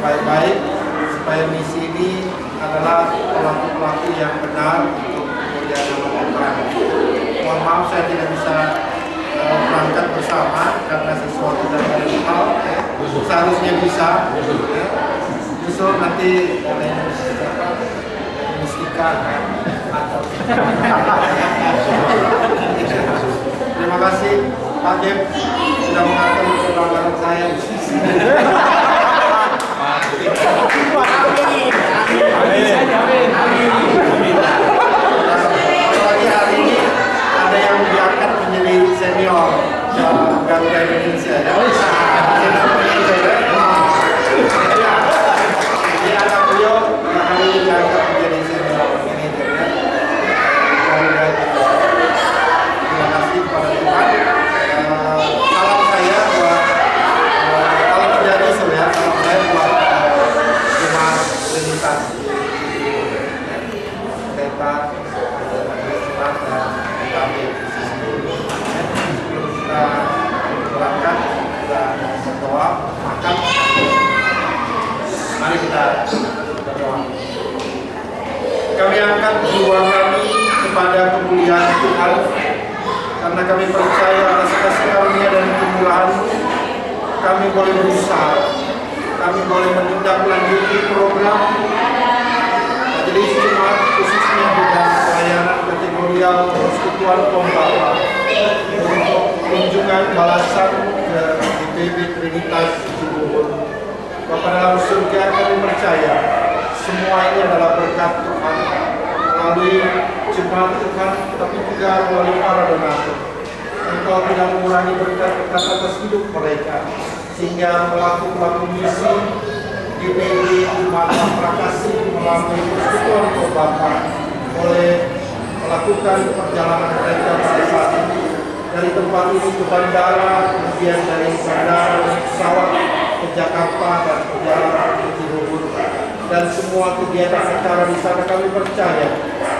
baik-baik supaya misi ini adalah pelaku-pelaku yang benar untuk kemudian melakukan. Mohon maaf saya tidak bisa berangkat bersama karena sesuatu dari hal seharusnya bisa. Justru nanti oleh Mustika kan atau terima kasih Pak Jeb sudah mengatur keberangkatan saya. Apalagi hari ini ada yang diangkat menjadi senior Garuda Indonesia. Jadi anak beliau hari ini diangkat menjadi senior manager ya. Terima kasih kepada Tuhan. Salam saya buat kalau terjadi ya, salam saya buat jemaat Trinitas Teta, Majelis dan PKB. Sebelum kita berangkat, kita berdoa, makan. Mari kita berdoa. Kami angkat jiwa kami kepada kemuliaan Tuhan, karena kami percaya atas kasih karunia dan kemurahan-Mu, kami boleh berusaha, kami boleh menindaklanjuti program Majelis Jemaat khususnya bidang pelayanan kategorial Persekutuan Pembawa untuk kunjungan balasan ke IPB Trinitas Cibubur. Bapa dalam surga, kami percaya semua ini adalah berkat Tuhan melalui jemaat Tuhan, tapi juga melalui para donatur. Engkau tidak mengurangi berkat-berkat atas hidup mereka, sehingga pelaku-pelaku misi GPG Jemaat Prakasih melalui Persekutuan Pembawa boleh melakukan perjalanan mereka pada saat ini dari tempat ini ke bandara, kemudian dari bandara dan pesawat ke Jakarta dan perjalanan ke Cibubur, dan semua kegiatan acara di sana. Kami percaya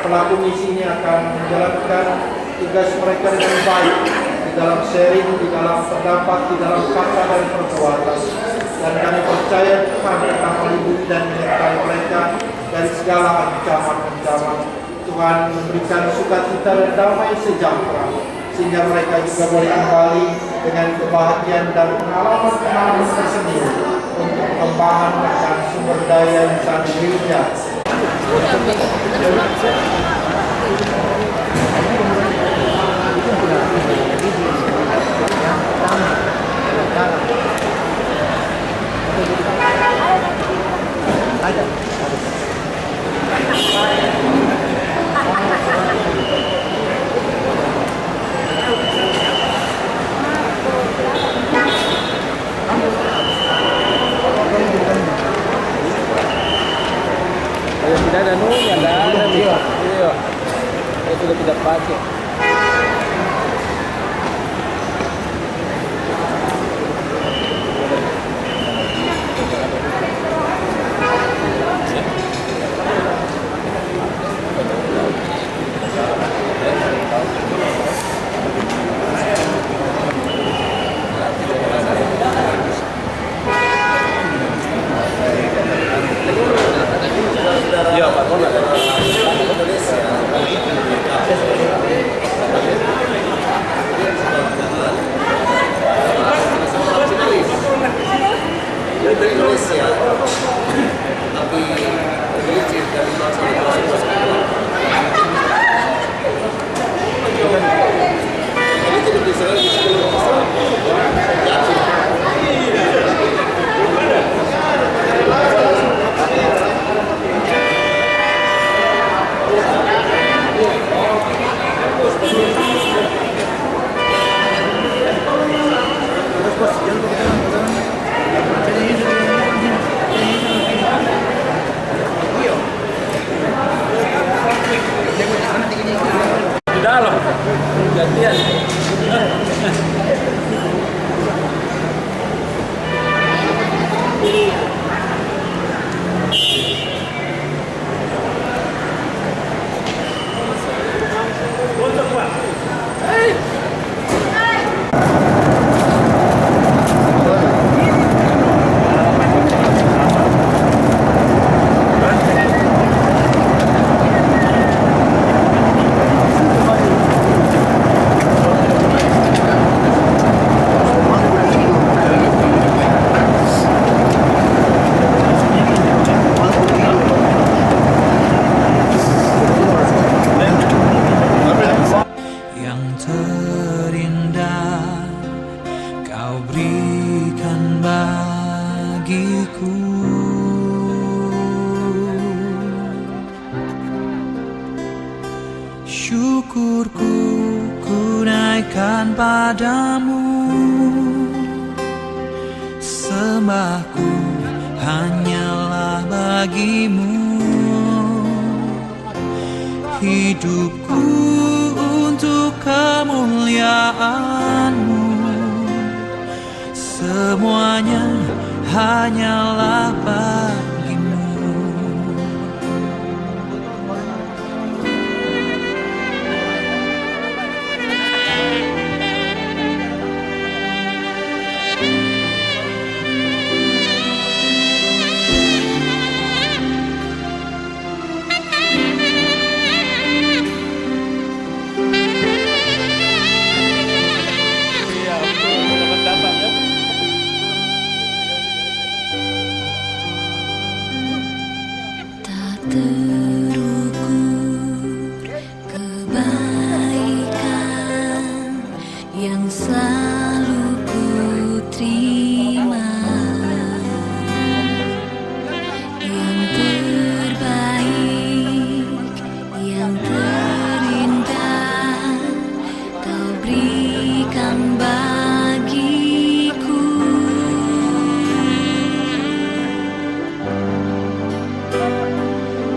pelaku misi ini akan menjalankan tugas mereka dengan baik di dalam sharing, di dalam pendapat, di dalam kata dan perbuatan. Dan kami percaya Tuhan akan melindungi dan menyertai mereka dari segala ancaman-ancaman. Tuhan memberikan sukacita dan damai sejahtera, sehingga mereka juga boleh kembali dengan kebahagiaan dan pengalaman-pengalaman tersendiri untuk pengembangan dan sumber daya insan gereja. Tidak ada nunggu, ada video. Itu sudah tidak pakai. Iya, Pak Kona. Dari Indonesia, tapi dari Di dalam gantian. bagiku. Syukurku ku naikkan padamu, sembahku hanyalah bagimu. Hidupku untuk kemuliaan-Mu, semuanya hanyalah bagimu. Tak terukur kebaikan yang selalu ku terima, yang terbaik, yang terindah Kau berikan bagiku.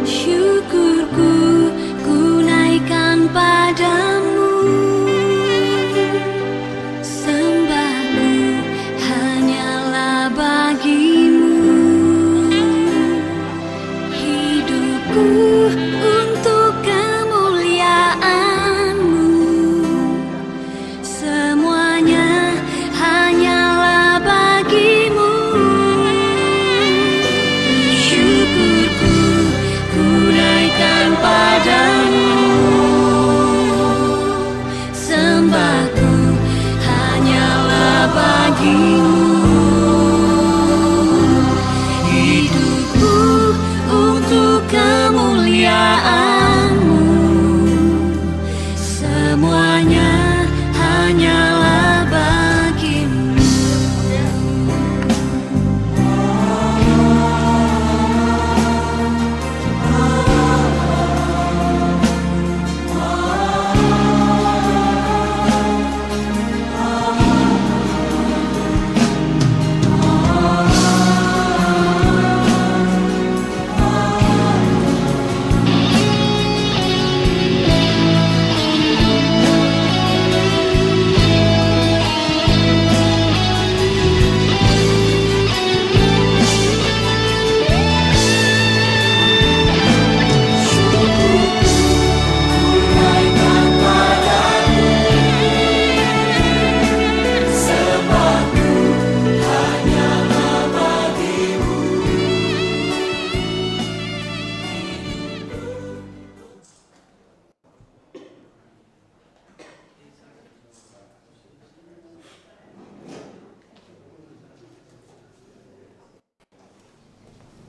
Syukurku ku naikkan padamu, sembahku hanyalah bagimu. Hidupku untuk kemuliaan-Mu, semuanya hanyalah bagimu. Syukurku ku naikkan padamu, sembahku hanyalah bagimu. Hidupku untuk kemuliaan-Mu, semuanya hanyalah bagimu.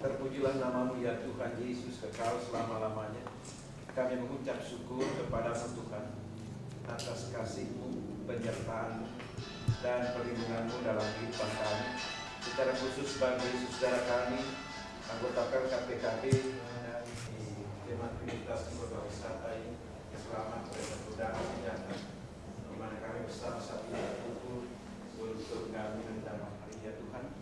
Terpujilah nama-Mu ya Tuhan Yesus kekal selama-lamanya. Kami mengucap syukur kepada-Mu Tuhan atas kasih-Mu, penyertaan-Mu, dan perlindungan-Mu dalam kehidupan kami. Secara khusus bagi saudara kami, anggota PKPKB dan di Jemaat Komunitas Kota Wisata ini, selamat berkemudahan sejahtera, di mana kami bersama-sama berkumpul untuk kami dalam hari ya Tuhan.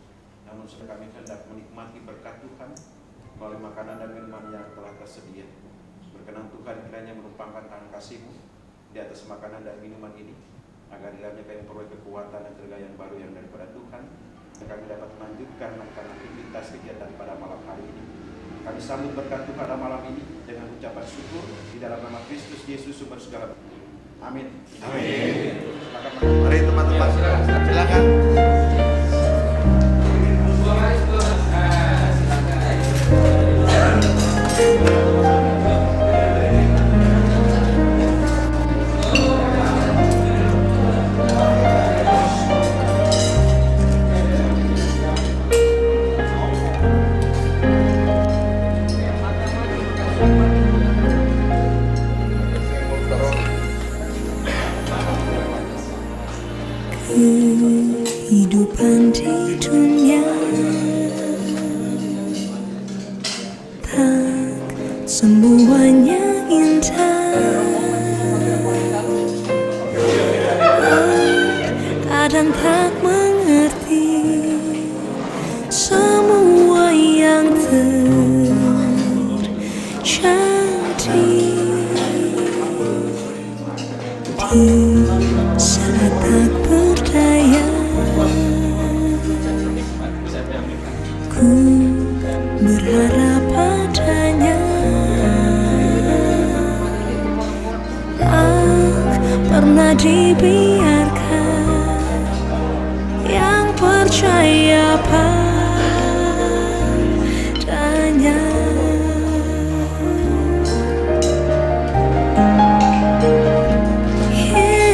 Namun kami hendak menikmati berkat Tuhan melalui makanan dan minuman yang telah tersedia. Berkenan Tuhan kiranya menumpangkan tangan kasih-Mu di atas makanan dan minuman ini, agar di dalamnya kami memperoleh kekuatan dan tenaga yang baru yang daripada Tuhan, dan kami dapat melanjutkan aktivitas kegiatan pada malam hari ini. Kami sambut berkat Tuhan pada malam ini dengan ucapan syukur di dalam nama Kristus Yesus sumber segala. Amin. Amin. Silakan. Mari teman-teman, silakan. kehidupan di dunia tak semuanya indah. Kadang tak mengerti semua yang terjadi di saat tak berdaya. Ku berharap padanya, tak pernah dibiarkan. Yang percaya padanya,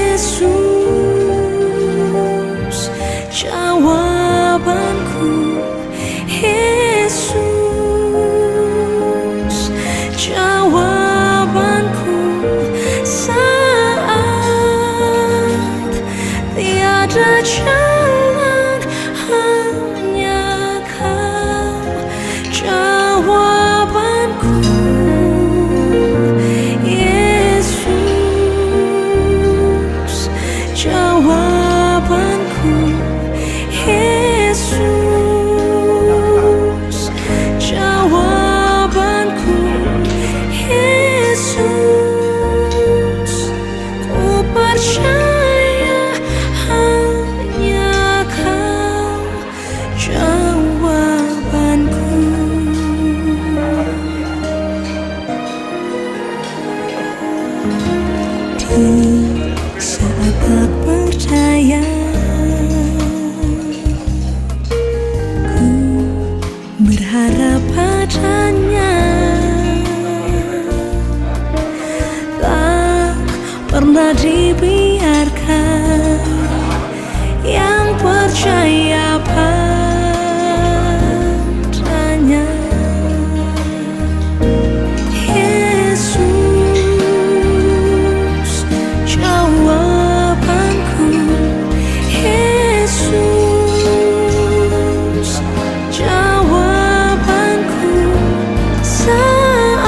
Yesus jawabanku, Yesus jawabanku saat tiada jalan, hanya Kau jawabanku. Yesus jawabanku, Yesus jawabanku, Yesus ku percaya hanya Kau jawabanku. Di saat tak percaya, ku berharap padanya, tak pernah dibiarkan. Yang percaya padanya, Yesus jawabanku, Yesus jawabanku saat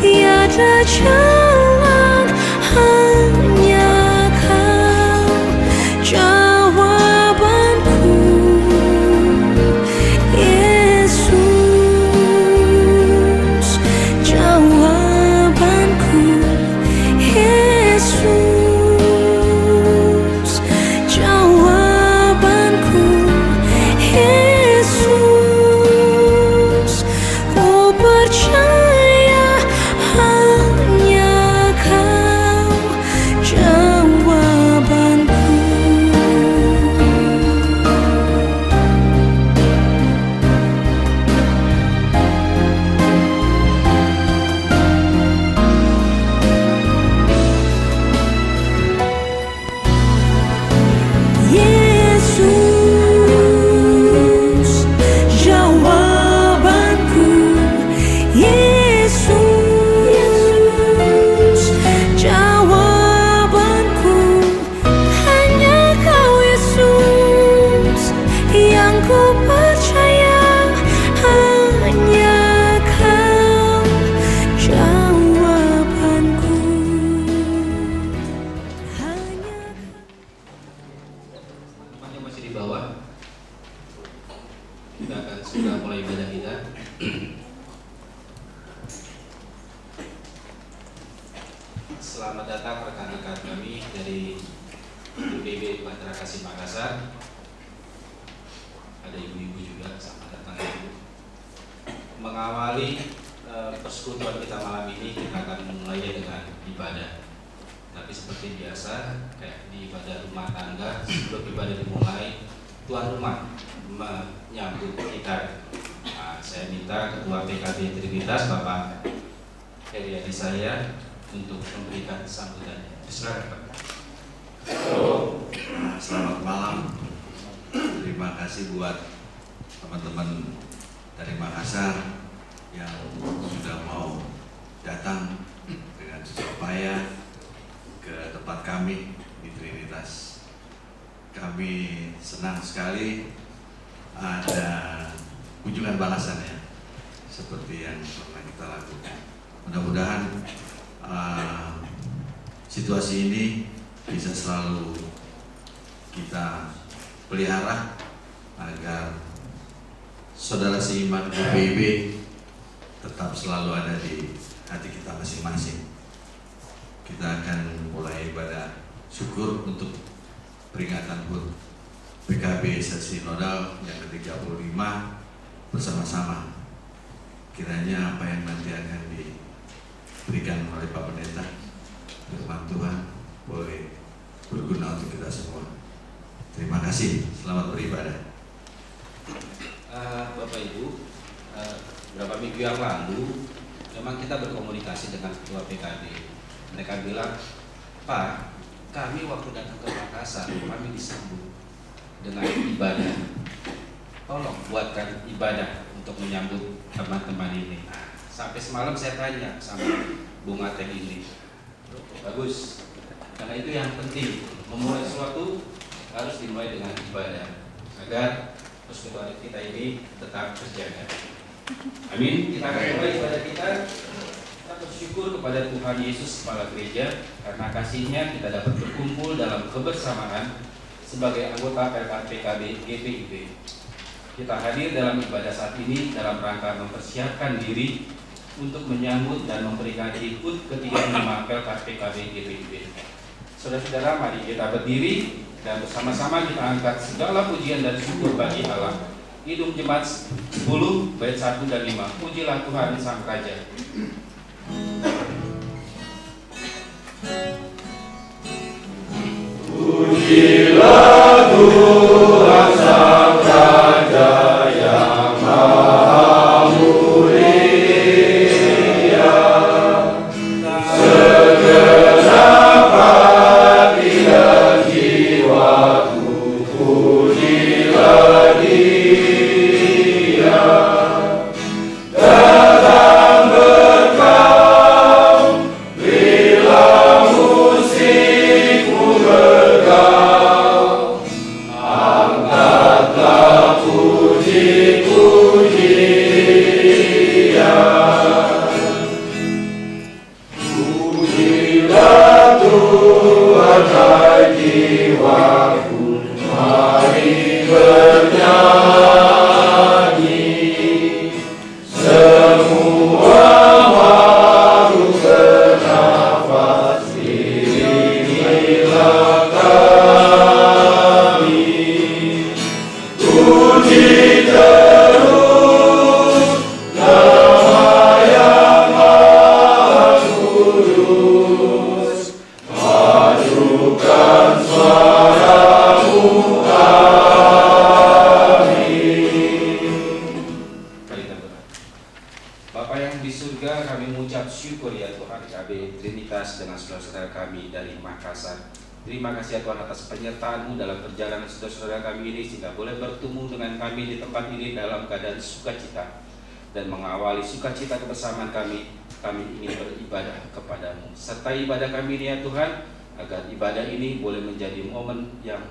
tiada jalan, hanya Kau jawabanku. Yesus jawabanku, Yesus jawabanku, Yesus ku percaya hanya Kau jawabanku. Yesus jawabanku, Yesus jawabanku, hanya Kau Yesus yang ku percaya, hanya Kau jawabanku, hanya Teman yang masih di bawah, kita akan segera mulai ibadah kita. Selamat datang rekan-rekan kami dari UPB Bahtera Kasih Makassar. Ada ibu-ibu juga, selamat datang ibu. Mengawali persekutuan kita malam ini, kita akan memulai dengan ibadah. Tapi seperti biasa, kayak di ibadah rumah tangga, sebelum ibadah dimulai, tuan rumah menyambut kita. Nah, saya minta Ketua PKB Trinitas Bapak Heriadi saya untuk memberikan sambutannya. Silakan Pak. Selamat malam. Terima kasih buat teman-teman dari Makassar yang sudah mau datang dengan susah payah ke tempat kami di Trinitas. kami senang sekali ada kunjungan balasannya seperti yang pernah kita lakukan. Mudah-mudahan situasi ini bisa selalu kita pelihara agar saudara seiman UPIB tetap selalu ada di hati kita masing-masing. Kita akan mulai ibadah syukur untuk peringatan HUT PKB sesi nodal yang ke-35 bersama-sama. Kiranya apa yang nanti akan diberikan oleh Pak Pendeta, firman Tuhan boleh berguna untuk kita semua. Terima kasih, selamat beribadah. Bapak Ibu, beberapa minggu yang lalu memang kita berkomunikasi dengan Ketua PKB. Mereka bilang, Pak, kami waktu datang ke Makassar, kami disambut dengan ibadah. Tolong buatkan ibadah untuk menyambut teman-teman ini. Sampai semalam saya tanya sama Bunga Teh ini, bagus, karena itu yang penting. Memulai sesuatu harus dimulai dengan ibadah agar persekutuan kita ini tetap terjaga. Amin. Kita akan mulai ibadah kita. Kita bersyukur kepada Tuhan Yesus Kepala Gereja karena kasih-Nya kita dapat berkumpul dalam kebersamaan sebagai anggota PKB GPIB. Kita hadir dalam ibadah saat ini dalam rangka mempersiapkan diri untuk menyambut dan memperingati HUT ke-35 PKB GPIB. Saudara-saudara, mari kita berdiri dan bersama-sama kita angkat segala pujian dan syukur bagi Allah. Kidung Jemaat 10 bait 1 dan 5. Pujilah Tuhan Sang Raja. Pujilah Tuhan Sang Raja yang Maha Mulia. Segenap hati dan jiwaku pujilah Dia. Datang berkau bila musikmu bergaul, angkatlah puji-pujian. Pujilah Tuhan hai jiwaku, mari bernyanyi. Semua makhluk bernafas, iringilah kami. Puji terus nama yang Maha Kudus. Majukan suaramu, amin. Mari kita berdoa. Bapa yang di surga, kami mengucap syukur ya Tuhan KB Trinitas dengan saudara-saudara kami dari Makassar. Terima kasih ya Tuhan atas penyertaan-Mu dalam perjalanan saudara-saudara kami ini sehingga boleh bertemu dengan kami di tempat ini dalam keadaan sukacita dan mengawali sukacita kebersamaan kami ingin beribadah kepadamu. Sertai ibadah kami ini ya Tuhan, agar ibadah ini boleh menjadi momen yang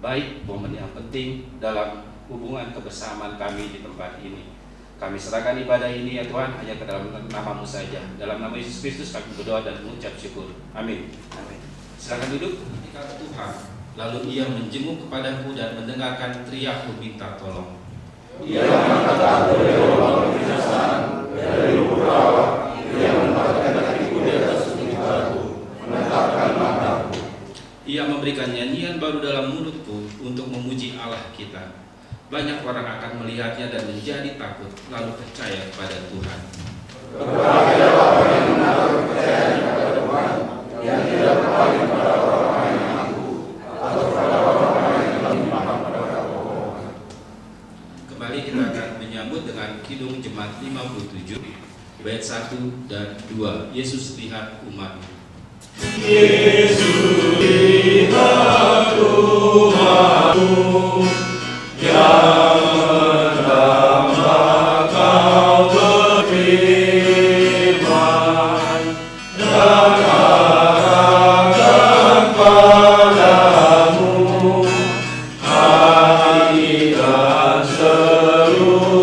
baik, momen yang penting dalam hubungan kebersamaan kami di tempat ini. Kami serahkan ibadah ini ya Tuhan hanya ke dalam nama-Mu saja. Dalam nama Yesus Kristus kami berdoa dan mengucap syukur. Amin. Amin. Silakan duduk. Ketika Tuhan lalu Ia menjenguk kepadaku dan mendengarkan teriakku minta tolong. Ia mengatakan dari lubang kebinasan, dari lubuk rawa, Ia menempatkan kakiku di atas bukit batu, menetapkan mataku. Ia memberikan nyanyian baru dalam mulutku untuk memuji Allah kita. Banyak orang akan melihatnya dan menjadi takut, lalu percaya kepada Tuhan. Berbahagialah orang yang menaruh kepercayaan kepada Tuhan, yang tidak berpaling pada orang-orang yang mengaku, atau pada orang-orang yang menyimpang pada kebohongan. Kembali kita akan menyambut dengan Kidung Jemaat 57, bait 1 dan 2. Yesus lihat umat-Mu. Yesus lihat umat-Mu yang menambah Kau berfirman dan arahkan padamu hati dan seluruh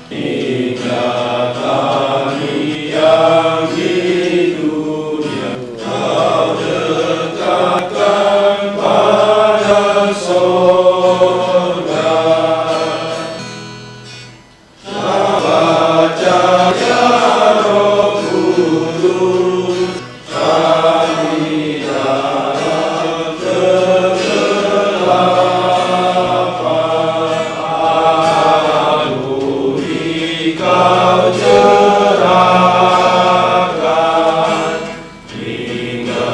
ingat kami yang di dunia, Kau dekatkan pada sorga. Baca ya Roh Kudus, kami dalam kegelapan, bumi Kau cerahkan, hingga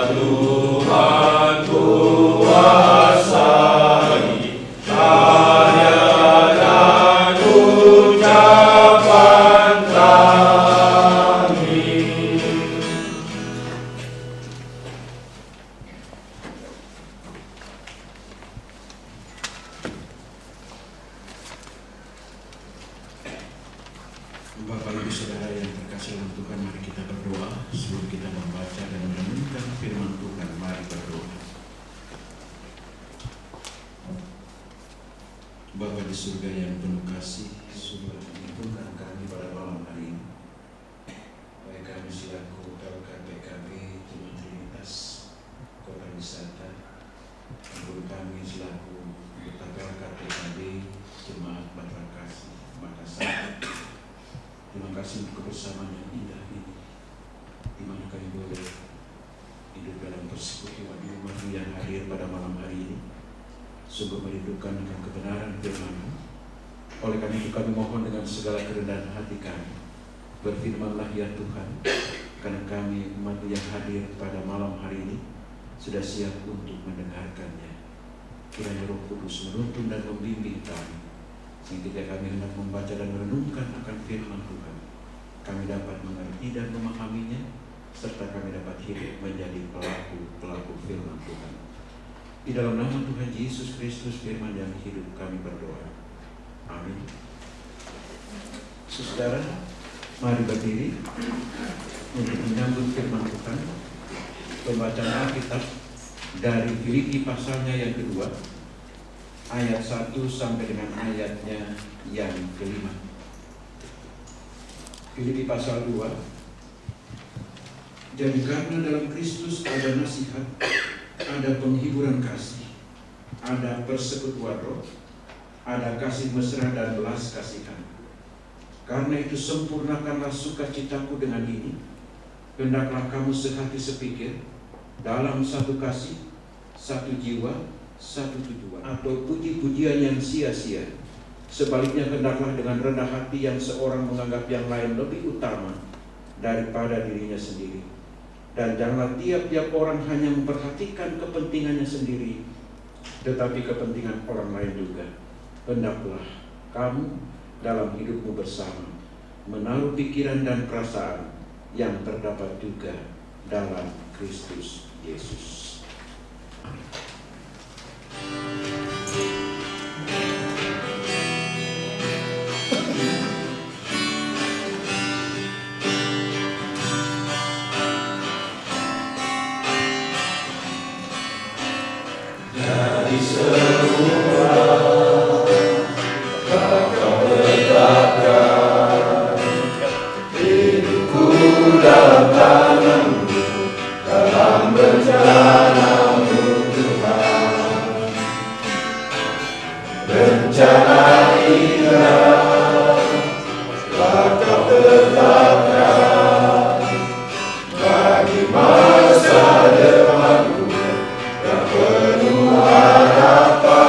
Tuhan kuasai karya dan ucapan kami. Bapak Ibu Saudara yang terkasih dalam Tuhan, mari kita berdoa sebelum kita membaca dan merenungkan firman Tuhan. Mari berdoa. Bapa di surga yang penuh kasih, sungguh menghitungkan kami pada malam hari ini. Baik kami selaku LKP PKB Jemaat Trinitas Kota Wisata, maupun kami selaku anggota LKP PKB Jemaat Makassar. Terima kasih untuk kebersamaan yang indah ini, di mana kami boleh hidup dalam persekutuan di rumah-Mu yang hadir pada malam hari ini. Sungguh merindukan akan kebenaran firman-Mu. Oleh karena itu kami mohon dengan segala kerendahan hati kami, berfirmanlah ya Tuhan, karena kami umat-Mu yang hadir pada malam hari ini sudah siap untuk mendengarkannya. Kiranya Roh Kudus menuntun dan membimbing kami, sehingga kami hendak membaca dan merenungkan akan firman Tuhan, kami dapat mengerti dan memahaminya, serta kami dapat hidup menjadi pelaku firman Tuhan. Di dalam nama Tuhan Yesus Kristus firman yang hidup kami berdoa. Amin. Saudara, mari berdiri untuk menyambut firman Tuhan. Pembacaan Alkitab dari Filipi pasalnya yang kedua, ayat 1 sampai dengan ayatnya yang kelima. Filipi pasal 2. Jadi karena dalam Kristus ada nasihat, ada penghiburan kasih, ada persekutuan roh, ada kasih mesra dan belas kasihan. Karena itu sempurnakanlah sukacitaku dengan ini, hendaklah kamu sehati sepikir, dalam satu kasih, satu jiwa, satu tujuan, atau puji-pujian yang sia-sia. Sebaliknya hendaklah dengan rendah hati yang seorang menganggap yang lain lebih utama daripada dirinya sendiri. Dan janganlah tiap-tiap orang hanya memperhatikan kepentingannya sendiri, tetapi kepentingan orang lain juga. Hendaklah kamu dalam hidupmu bersama menaruh pikiran dan perasaan yang terdapat juga dalam Kristus Yesus. Amin. Dari semua Kau letakkan hidupku dalam tangan-Mu, dalam rencana-Mu Tuhan. Rencana indah telah Kau tetapkan bagi masa depanku yang penuh harapan.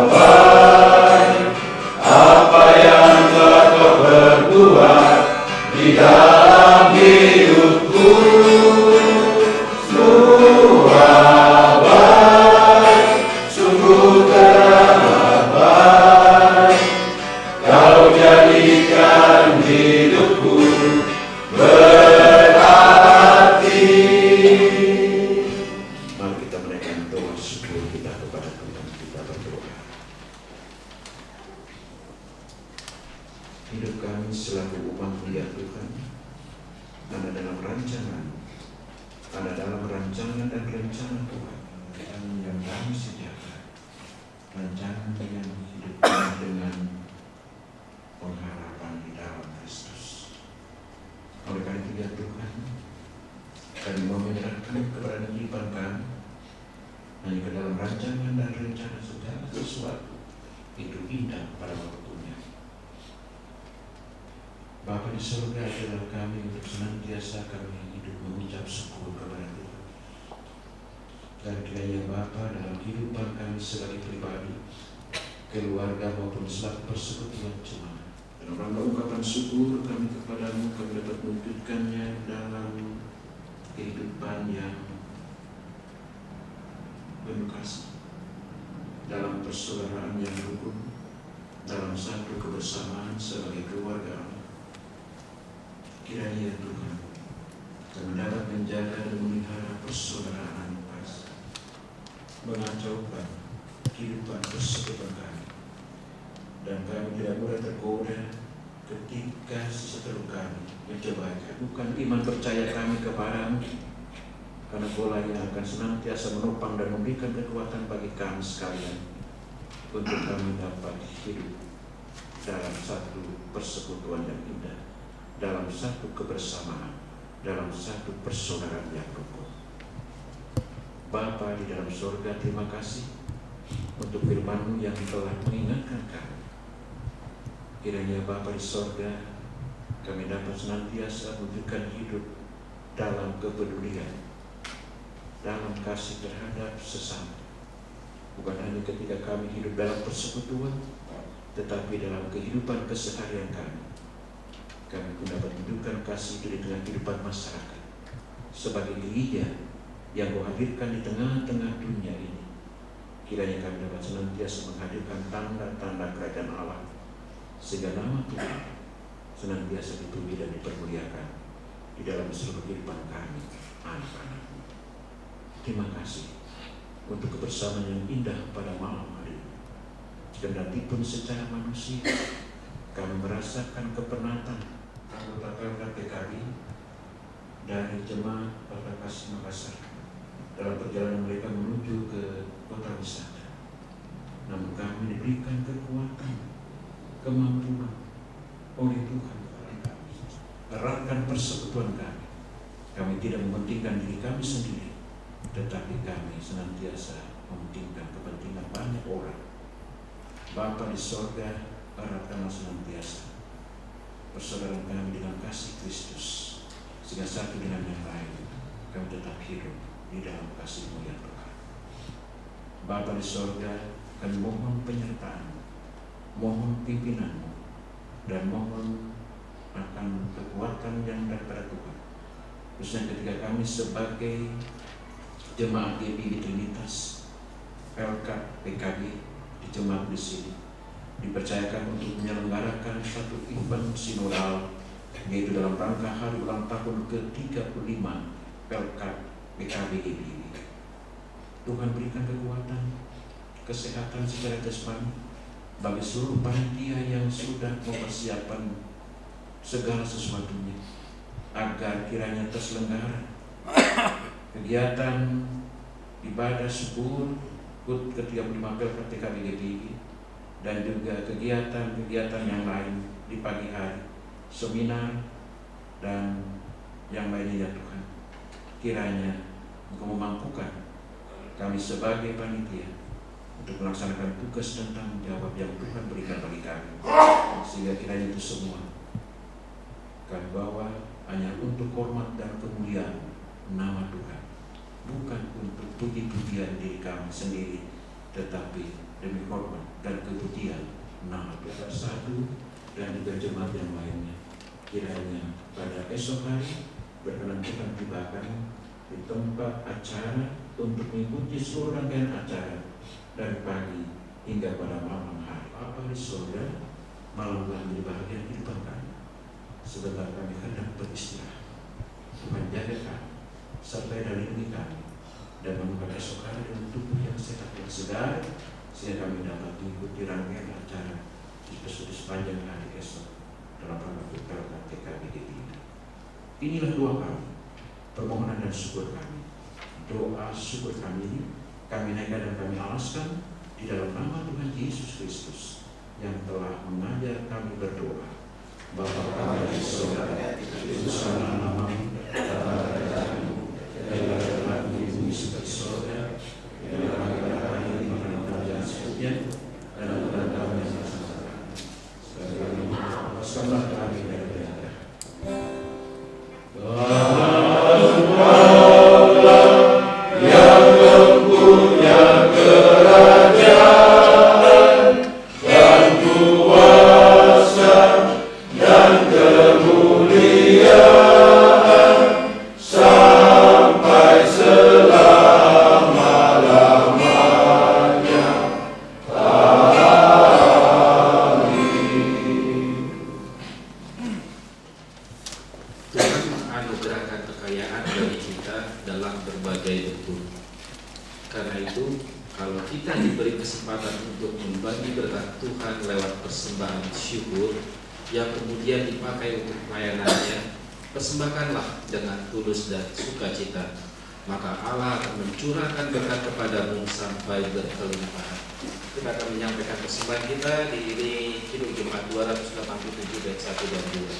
Suabai apa yang telah Kau perbuat di dalam hidupku. Suabai sungguh teramat baik, Kau jadikan hidupku berarti. Mari kita menaikkan doa syukur kita kepada Tuhan. Kita berdoa. hidup kami selaku umat-Mu ya Tuhan ada dalam rancangan, ada dalam rancangan dan rencana Tuhan yang kami sediakan, rancangan yang hidup dengan pengharapan di dalam Kristus. Oleh karena itu ya Tuhan, kami mau menyerahkan kepada kehidupan kami hanya ke dalam rancangan dan rencana segala sesuatu itu indah pada waktunya. Bapa di surga, adalah kami untuk senantiasa kami hidup mengucap syukur kepada Tuhan. Dan kiranya Bapa dalam kehidupan kami sebagai pribadi, keluarga maupun selaku persekutuan jemaat, dalam rangka ungkapan syukur kami kepadamu, kami dapat mewujudkannya dalam kehidupan yang penuh kasih, dalam persaudaraan yang rukun, dalam satu kebersamaan sebagai keluarga Allah. Kiranya Tuhan, kami dapat menjaga dan memelihara persaudaraan kasih, mengacaukan kehidupan persekutuan kami, dan kami tidak boleh tergoda ketika sesuatu kami mencoba bukan iman percaya kami kepadamu, karena Bola yang akan senantiasa menopang dan memberikan kekuatan bagi kami sekalian untuk kami dapat hidup dalam satu persekutuan yang indah, dalam satu kebersamaan, dalam satu persaudaraan yang rukun. Bapa di dalam surga, terima kasih untuk firman-Mu yang telah mengingatkan kami. Kiranya Bapa di surga, kami dapat senantiasa menunjukkan hidup dalam kepedulian, dalam kasih terhadap sesama. Bukan hanya ketika kami hidup dalam persekutuan, tetapi dalam kehidupan keseharian kami. Kami pun dapat menunjukkan kasih itu di tengah kehidupan masyarakat sebagai gereja yang Kau hadirkan di tengah-tengah dunia ini. Kiranya kami dapat senantiasa menghadirkan tanda-tanda kerajaan Allah, sehingga nama Tuhan senantiasa dipuji dan dipermuliakan di dalam seluruh kehidupan kami, anak-anak. Terima kasih untuk kebersamaan yang indah pada malam hari ini. Kendati pun secara manusia kami merasakan kepenatan anggota PLK PKB dari jemaat Pada Kasih Makassar dalam perjalanan mereka menuju ke kota wisata. Namun kami diberikan kekuatan, kemampuan oleh Tuhan kepada kami. Eratkan persekutuan kami. Kami tidak mementingkan diri kami sendiri, tetapi kami senantiasa mementingkan kepentingan banyak orang. Bapa di sorga, eratkanlah senantiasa persaudaraan kami dengan kasih Kristus, sehingga satu dengan yang lain kami tetap hidup di dalam kasih-Mu ya Tuhan. Bapa di sorga, kami mohon penyertaan, mohon pimpinan-Mu, dan mohon akan kekuatan yang daripada Tuhan, khususnya ketika kami sebagai jemaat GBI Trinitas PLK PKB di jemaat di sini dipercayakan untuk menyelenggarakan satu event sinodal, yaitu dalam rangka hari ulang tahun ke-35 PLK PKB GBI. Tuhan berikan kekuatan, kesehatan secara jasmani bagi seluruh panitia yang sudah mempersiapkan segala sesuatunya, agar kiranya terselenggara kegiatan ibadah syukur HUT ke-35 PLK PKB GBI, dan juga kegiatan-kegiatan yang lain di pagi hari, seminar, dan yang lainnya ya Tuhan. Kiranya Engkau memampukan kami sebagai panitia untuk melaksanakan tugas dan tanggung jawab yang Tuhan berikan bagi kami, sehingga kiranya itu semua kami bawa hanya untuk hormat dan kemuliaan nama Tuhan, bukan untuk puji-pujian diri kami sendiri, tetapi demi hormat dan kepujian nama Tuhan satu dan juga jemaat yang lainnya. Kiranya pada esok hari berkenan Tuhan tibakan di tempat acara untuk mengikuti seluruh rangkaian acara dari pagi hingga pada malam hari. Apa di surga, malam menjadi bahagian kehidupan kami. Sebentar kami hendak beristirahat. Tuhan jaga kami sampai dari ini kami, dan menemukan esok hari dengan tubuh yang sehat dan segar, sehingga kami dapat mengikuti rangkaian acara di sepanjang hari esok Inilah doa kami, permohonan dan syukur kami. Doa syukur kami ini kami naikkan dan kami alaskan di dalam nama Tuhan Yesus Kristus yang telah mengajar kami berdoa. Bapa kami di surga, dikuduskanlah namamu, kerajaanmu, jadilah di bumi seperti surga. Berikanlah kami makanan kami yang secukupnya, dan ampunilah kami yang salah. Sekali kami lepaskanlah kami dari berita. Yang mempunyai kerajaan dan kuasa dan kemuliaan sampai selama-lamanya. Amin. Tuhan menganugerahkan kekayaan bagi kita dalam berbagai bentuk. Karena itu, kalau kita diberi kesempatan untuk membagi berkat Tuhan lewat persembahan syukur yang kemudian dipakai untuk pelayanannya, persembahkanlah dengan tulus dan sukacita. Maka Allah akan mencurahkan berkat kepadamu sampai berkelimpahan. Kita akan menyampaikan persembahan kita di Kidung Jemaat 287 bait 1 dan 2.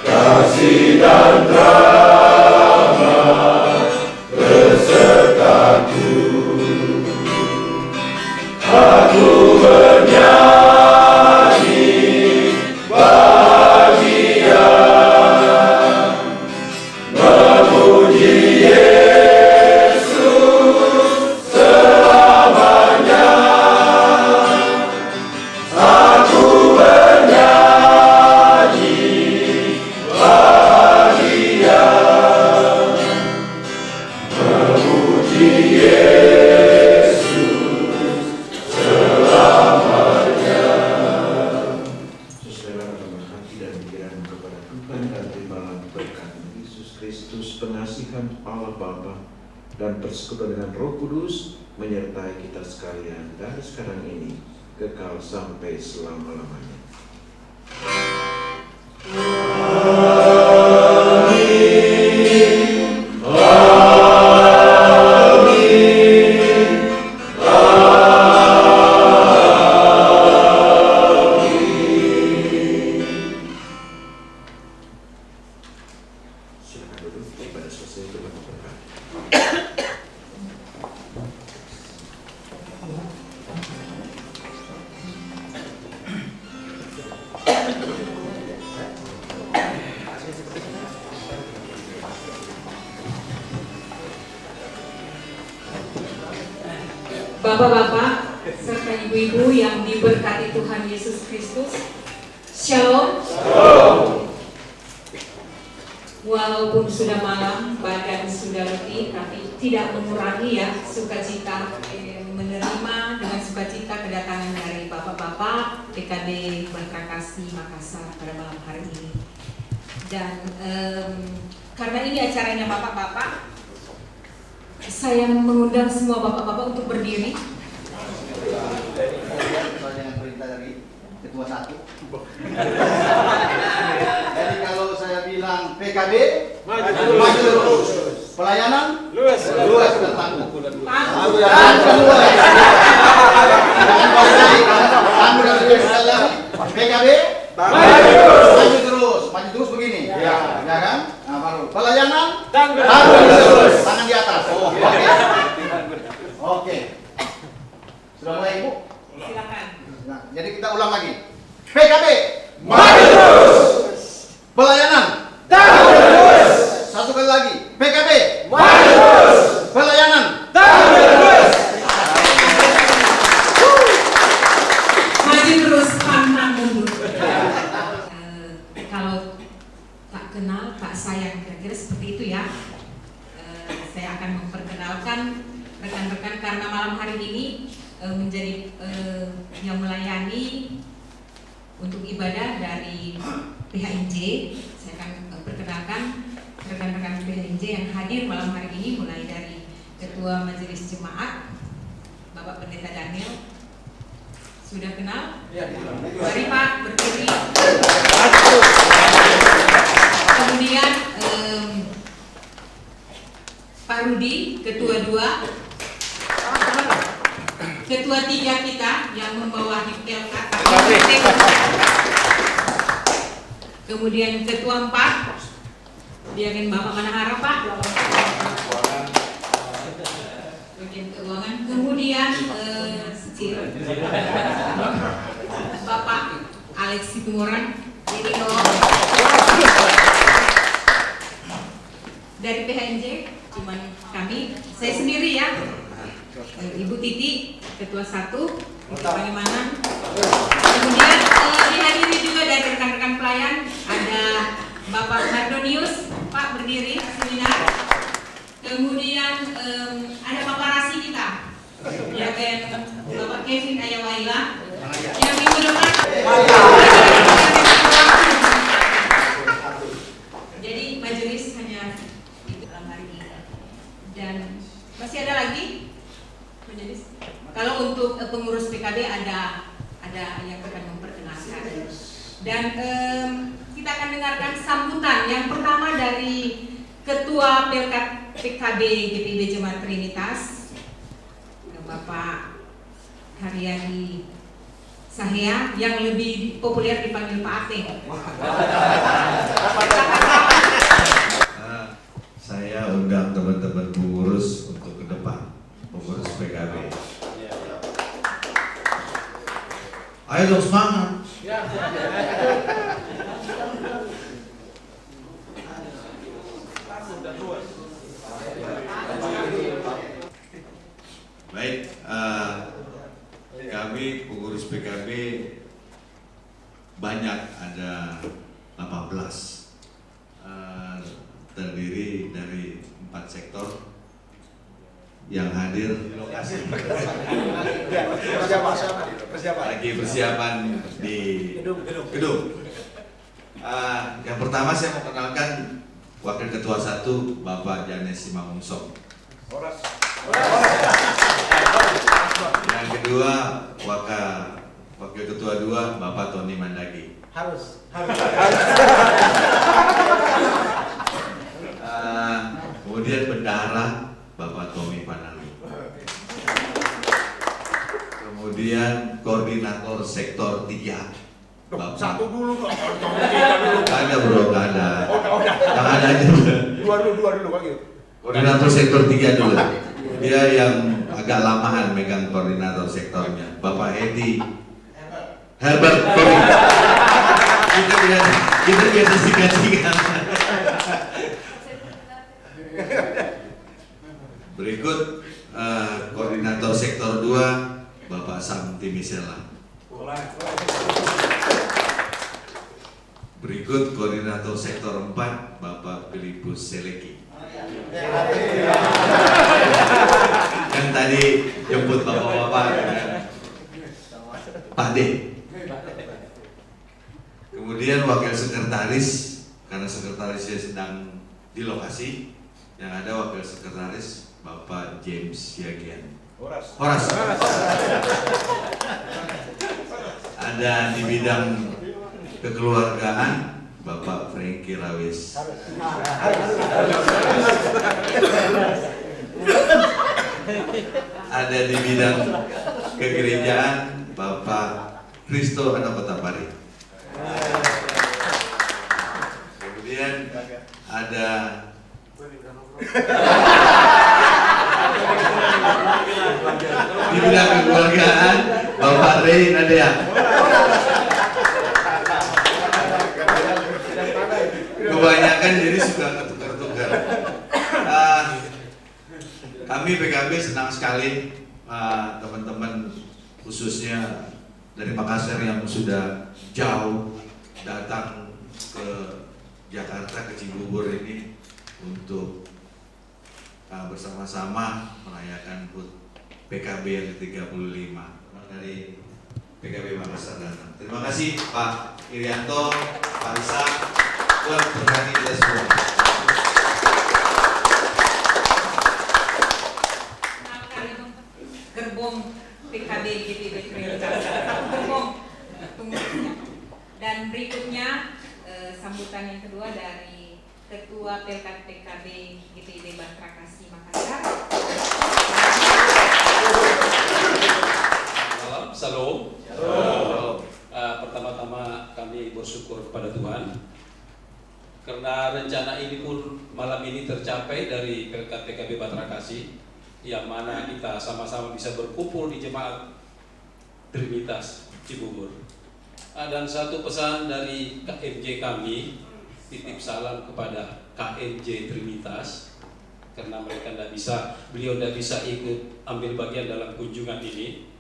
Kasih dan rahmat besertaku. dan persekutuan dengan Roh Kudus menyertai kita sekalian dari sekarang ini kekal sampai selama-lamanya. Silakan duduk, ibadah selesai kita memberkati. Bapak-bapak serta ibu-ibu yang diberkati Tuhan Yesus Kristus, Shalom. Walaupun sudah malam, badan sudah letih, tapi tidak mengurangi ya sukacita menerima dengan sukacita kedatangan dari bapak-bapak PKB Bantrakasih Makassar pada malam hari ini. Dan karena ini acaranya bapak-bapak, saya mengundang semua bapak-bapak untuk berdiri. Dengan perintah dari ketua satu. Jadi kalau saya bilang PKB maju terus, pelayanan luas dan tangguh. PKB maju terus begini, ya kan? Nah, baru pelayanan tangguh terus, tangan di atas. Oke. Sudah mulai Ibu? Silakan. Nah, jadi kita ulang lagi. PKB maju terus. Pelayanan tangguh terus. Satu kali lagi. PKB maju terus. Pelayanan tangguh terus. Maju terus, pantang mundur. Kalau tak kenal, tak sayang, kira-kira seperti itu ya. Saya akan memperkenalkan rekan-rekan karena malam hari ini menjadi yang melayani untuk ibadah dari PHNJ. Saya akan perkenalkan rekan-rekan PHNJ yang hadir malam hari ini, mulai dari Ketua Majelis Jemaat Bapak Pendeta Daniel. Sudah kenal? Mari Pak berdiri. Kemudian Pak Rudi, Ketua 2. Ketua 3 kita yang membawahi Pelkat. Kemudian Ketua 4, Diaken Bapak Manahara Pak. Bagian keuangan. Kemudian Bapak Alex Situmorang. Jadi dari PHNJ cuman kami, saya sendiri ya. Ibu Titi, Ketua 1, bagaimana? Kemudian dihadiri juga dari rekan-rekan pelayan, ada Bapak Mardonius, Pak berdiri seminar. Kemudian ada Bapak Rasi kita, ya kan Bapak Kevin Ayawaila, yang minggu depan. Jadi majelis hanya itu dalam hari ini. Dan masih ada lagi? Kalau untuk pengurus PKB ada yang akan memperkenalkan, dan kita akan dengarkan sambutan yang pertama dari Ketua Pelkat PKB GPIB Jemaat Trinitas, Bapak Haryadi Sahya, yang lebih populer dipanggil Pak Ateng. Saya undang teman-teman pengurus untuk ke depan, pengurus PKB. Ayo dong semangat. Baik, kami pengurus PKB banyak, ada 18, terdiri dari 4 sektor yang hadir lagi persiapan di gedung. Yang pertama saya mau kenalkan Wakil Ketua 1 Bapak Janes Simamungsok. Yang kedua, Wakil Ketua 2, Bapak Tony Mandagi. Harus. Kemudian bendahara Bapak Tommy Panali. Kemudian koordinator sektor 3. Bapak. Satu dulu kok. Gak ada bro, gak ada. Gak ada aja. Dua dulu Pak Gil. Koordinator sektor 3 dulu. Dia yang agak lamaan megang koordinator sektornya. Bapak Edi Herbert Kobi. Kita biasa singkat-singkat. Berikut koordinator sektor 2 Bapak Sam Timisela. Berikut koordinator sektor 4 Bapak Filipus Seleki. Yang tadi jemput bapak-bapak Pak D. Kemudian wakil sekretaris, karena sekretarisnya sedang di lokasi, yang ada wakil sekretaris Bapak James Yagian. Horas. Ada di bidang kekeluargaan Bapak Franky Rawis. Ada di bidang kegerejaan Bapak Kristo Anapotapari. Kemudian ada di bidang kekeluargaan Bapak Rey Nadia. Kebanyakan jadi suka ketukar-tukar. Kami PKB senang sekali teman-teman khususnya dari Makassar yang sudah jauh datang ke Jakarta, ke Cibubur ini untuk bersama-sama merayakan HUT PKB yang ke-35 dari PKB Makassar datang. Terima kasih Pak Irianto, Pak Risa, buat berkati kita semua. Gerbong PKB GPB Prioritas gerbong pengurusnya. Dan berikutnya sambutan yang kedua dari Ketua Pelkat PKB GPB Batrakasi Makassar. Salam. Pertama-tama kami bersyukur kepada Tuhan karena rencana ini pun malam ini tercapai dari Pelkat PKB Batrakasi, yang mana kita sama-sama bisa berkumpul di jemaat Trinitas Cibubur. Dan satu pesan dari KMJ kami, titip salam kepada KMJ Trinitas karena beliau tidak bisa ikut ambil bagian dalam kunjungan ini.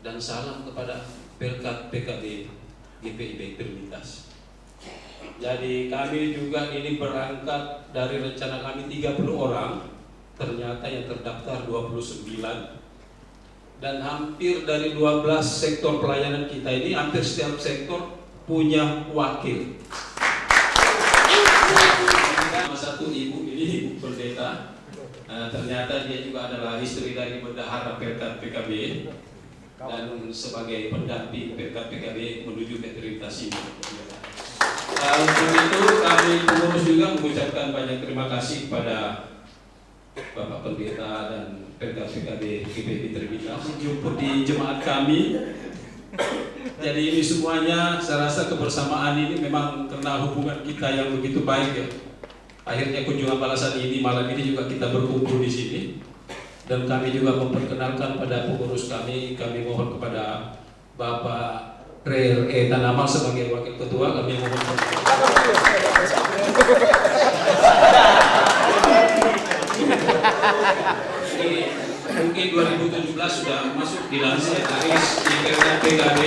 Dan salam kepada Pelkat PKB GPIB Trinitas. Jadi kami juga ini berangkat dari rencana kami 30 orang, ternyata yang terdaftar 29, dan hampir dari 12 sektor pelayanan kita ini, hampir setiap sektor punya wakil. Satu ibu ini, ibu pendeta, ternyata dia juga adalah istri dari bendahara Pelkat PKB dan sebagai pendamping Pelkat PKB menuju ke Trinitas ini. Untuk itu kami pengurus juga mengucapkan banyak terima kasih kepada Bapak Pendeta dan Pelkat PKB GPB Trinitas jemput di jemaat kami. Jadi ini semuanya saya rasa kebersamaan ini memang karena hubungan kita yang begitu baik ya. Akhirnya kunjungan balasan ini malam ini juga kita berkumpul di sini. Dan kami juga memperkenalkan pada pengurus kami mohon kepada Bapak Rey Tanamal sebagai wakil ketua, kami mohon mungkin 2017 sudah masuk di sekretaris di PKB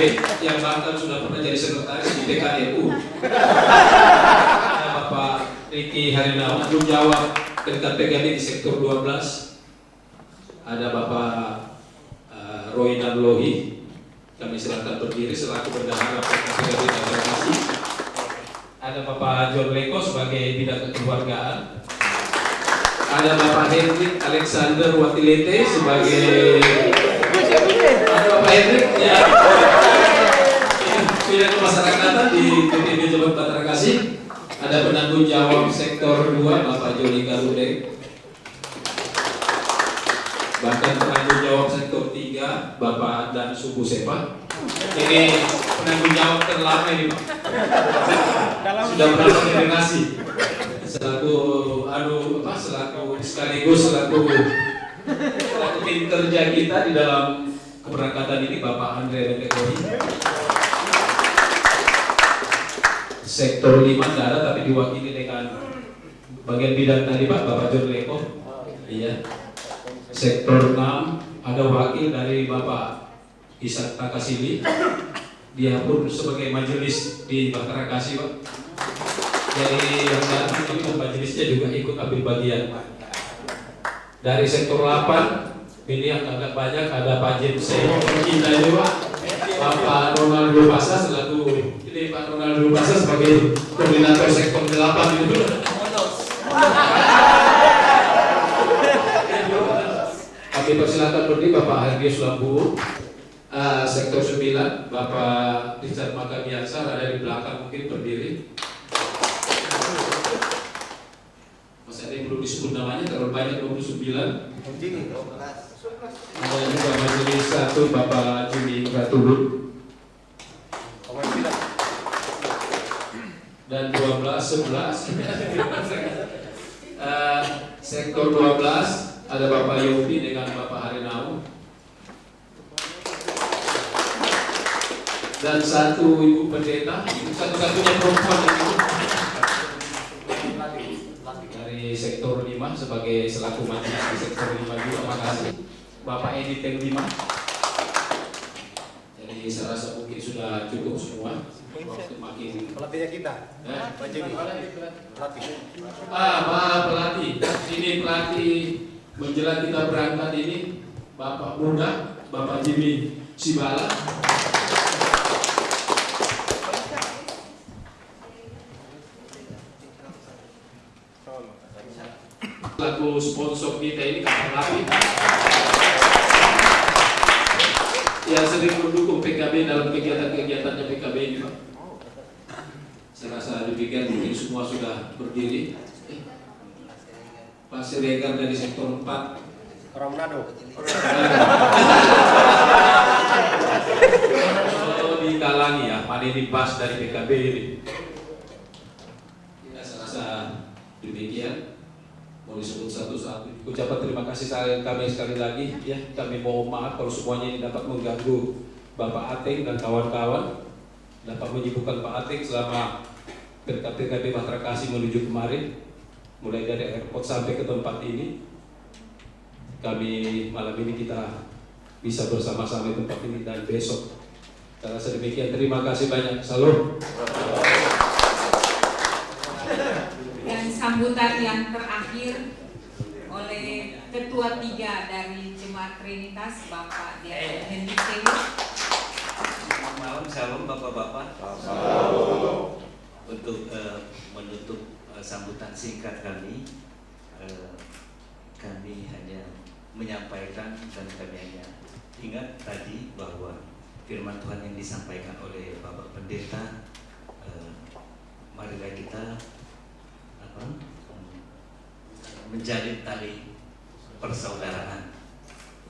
yang bahkan sudah pernah jadi sekretaris di PKRU. Ada Bapak Riki Harinawan belum jawab Pelkat PKB di sektor 12. Ada Bapak Roy Nanlohi, kami silakan berdiri selaku bendahara PKB Batrakasi. Ada Bapak John Leko sebagai bidang kekeluargaan. ada Bapak Hendrik Alexander Watilete sebagai Bapak Hendrik ya. Bidang Kemasyarakatan di PPB Jabat Batrakasi. Ada penanggung jawab sektor 2 Bapak Joni Garudeng. Bahkan penanggung jawab sektor 3 Bapak Dan Subu Sepa. Ini penanggung jawab terlama ini Pak. Sudah berapa generasi selaku sekaligus selaku tim kerja kita di dalam keberangkatan ini Bapak Andre Rekori. Sektor 5 tidak ada tapi diwakili dengan bagian bidang tadi Pak Bapak John Leko. Iya. Sektor 6 ada wakil dari Bapak Ishak Takasili. Dia pun sebagai majelis di Batrakasi Pak. Jadi yang datang itu majelisnya juga ikut ambil bagian. Dari sektor 8 ini yang agak banyak ada Pak James kita ini Pak. Bapak Ronaldo Basa selaku ini Pak Ronaldo Basa sebagai koordinator sektor 8 itu. Kami persilakan berdiri Bapak Hargius Lambu. Sektor 9 Bapak Richard Makabiasa ada di belakang mungkin berdiri. Masih ada yang belum disebut namanya terlalu banyak 29. Ada juga majelis 1 Bapak Jimmy Ratulun. Dan 12 11 sektor 12 ada Bapak Yopi dengan Bapak Harinau. Dan 1 Ibu Pendeta, satu-satunya perempuan itu dari sektor 5 sebagai selaku majelis di sektor 5 juga. Terima kasih Bapak Edi Teng 5. Jadi saya rasa mungkin sudah cukup semua. Makin Pelatihnya kita. Pak Jimmy. Pelatih. Pak pelatih. Ini pelatih menjelang kita berangkat ini Bapak Muda, Bapak Jimmy Sibala. Lagu sponsor kita ini kapal api yang sering mendukung PKB dalam kegiatan-kegiatannya PKB ini Pak. Saya rasa demikian, mungkin semua sudah berdiri. Pak Siregar dari sektor 4 Orang Manado. Dikalangi ya, Pak Deddy Bas dari PKB ini. Ya, saya rasa demikian. Mau disebut satu-satu. Ucapan terima kasih kami sekali lagi ya. Kami mohon maaf kalau semuanya ini dapat mengganggu Bapak Ateng dan kawan-kawan, dapat menyibukkan Pak Ateng selama PKB Batrakasi menuju kemarin, mulai dari airport sampai ke tempat ini. Kami malam ini kita bisa bersama-sama di tempat ini dan besok. Saya rasa demikian. Terima kasih banyak. Salam. Dan sambutan yang terakhir oleh Ketua 3 dari Jemaat Trinitas Bapak Diakon Hendrik Teguh. Selamat malam, salam Bapak-bapak. Untuk menutup sambutan singkat kami, kami hanya menyampaikan dan kami hanya ingat tadi bahwa firman Tuhan yang disampaikan oleh Bapak Pendeta, marilah kita menjalin tali persaudaraan.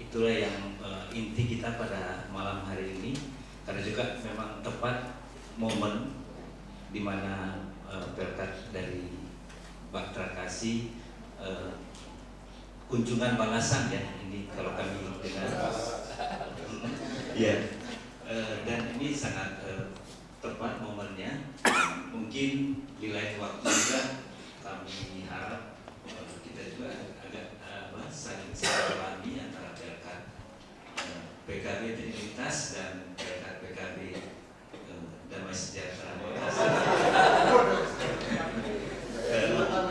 Itulah yang inti kita pada malam hari ini, karena juga memang tepat momen di mana berkat dari Batrakasi kunjungan balasan ya, ini kalau kami dengar ya, dan ini sangat tepat momennya. Mungkin di lain waktu juga kami harap kita juga agak saling silaturahmi antara berkat PKB Trinitas dan berkat PKB Damai Sejahtera.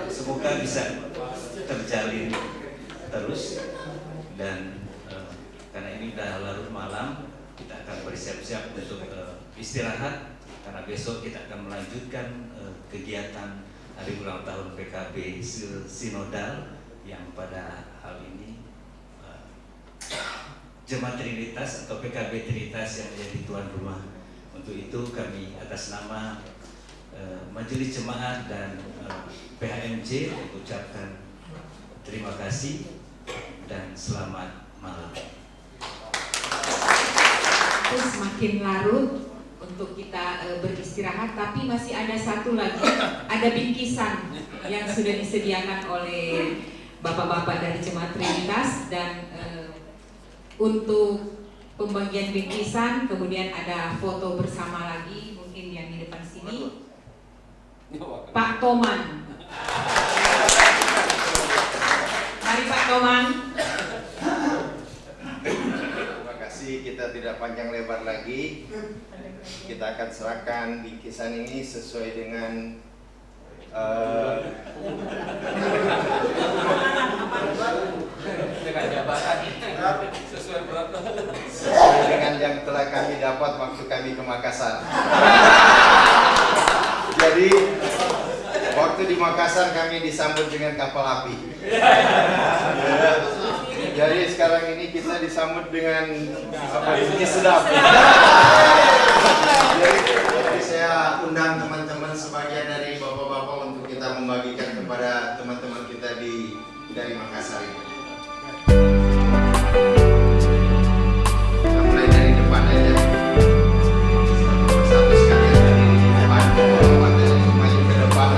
Semoga bisa terjalin terus, dan karena ini udah larut malam, kita akan bersiap-siap untuk istirahat, karena besok kita akan melanjutkan kegiatan hari ulang tahun PKB Sinodal yang pada hal ini Jemaat Trinitas atau PKB Trinitas yang menjadi tuan rumah. Untuk itu kami atas nama Majelis Jemaat dan PHMJ mengucapkan terima kasih dan selamat malam. Semakin larut untuk kita beristirahat, tapi masih ada satu lagi, ada bingkisan yang sudah disediakan oleh bapak-bapak dari Jemaat Trinitas, dan untuk pembagian bingkisan kemudian ada foto bersama lagi, mungkin yang di depan sini Pak Toman. Mari Pak Toman. Terima kasih, kita tidak panjang lebar lagi. Kita akan serahkan bingkisan ini sesuai dengan sesuai dengan yang telah kami dapat waktu kami ke Makassar. Jadi waktu di Makassar kami disambut dengan kapal api. Jadi sekarang ini kita disambut dengan bingkis sedap. Jadi saya undang teman-teman sebagian dari bapak-bapak untuk kita membagikan kepada teman-teman kita dari Makassar ini. Kita mulai dari depan aja. Satu sekalian dari depan, maju ke depan,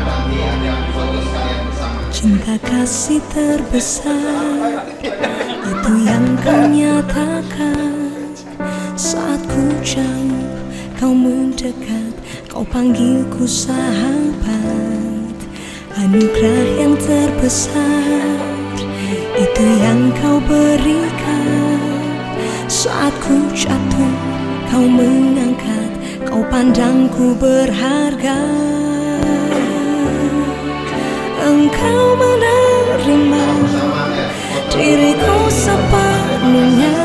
nanti ada foto sekalian bersama. Cinta kasih terbesar itu yang kau nyatakan saat ku jauh, kau mendekat, kau panggilku sahabat. Anugerah yang terbesar itu yang kau berikan saat ku jatuh, kau mengangkat, kau pandangku berharga. Engkau menerima diriku sepenuhnya,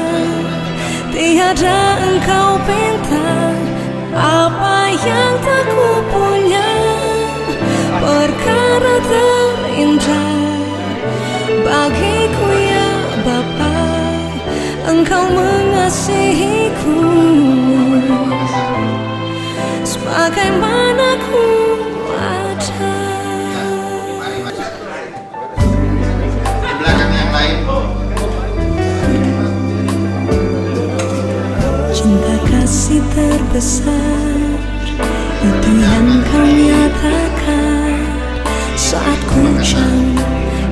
tiada engkau pinta apa yang tak ku punya. Perkara terindah bagiku ya Bapa, engkau mengasihiku sebagaimana ku ada. Di belakang yang lain. Cinta kasih terbesar itu yang kau nyatakan saat ku jauh,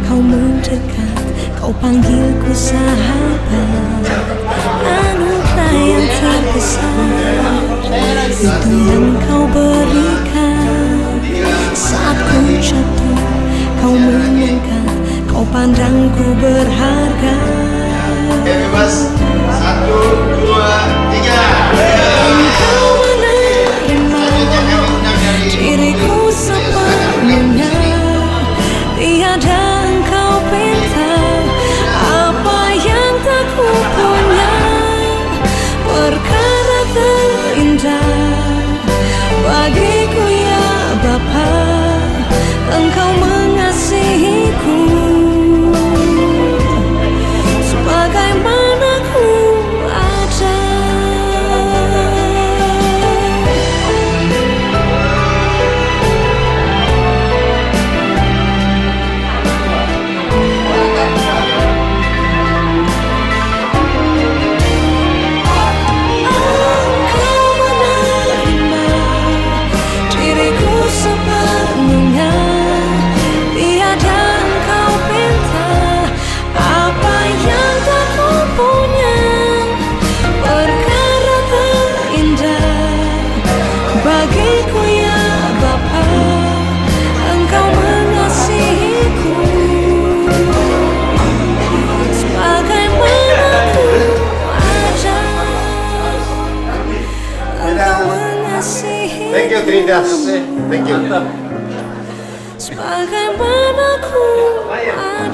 kau mendekat, kau panggilku sahabat. Anugerah yang terbesar itu yang kau berikan saat ku jatuh, kau mengangkat, kau pandangku berharga. Bebas, 1, 2, 3. Engkau menerima diriku sepenuhnya, tiada engkau pinta apa yang tak ku punya. Perkara terindah bagiku ya Bapa, engkau mengasihiku sebagaimana ku ada. Engkau menerima diriku sepenuhnya, tiada engkau pinta apa yang tak ku punya. Perkara terindah bagiku ya Bapa, engkau mengasihiku sebagaimana ku ada. Engkau mengasihiku Thank you Trinitas. Thank you. sebagaimana ku ada.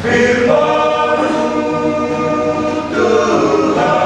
Firman Tuhan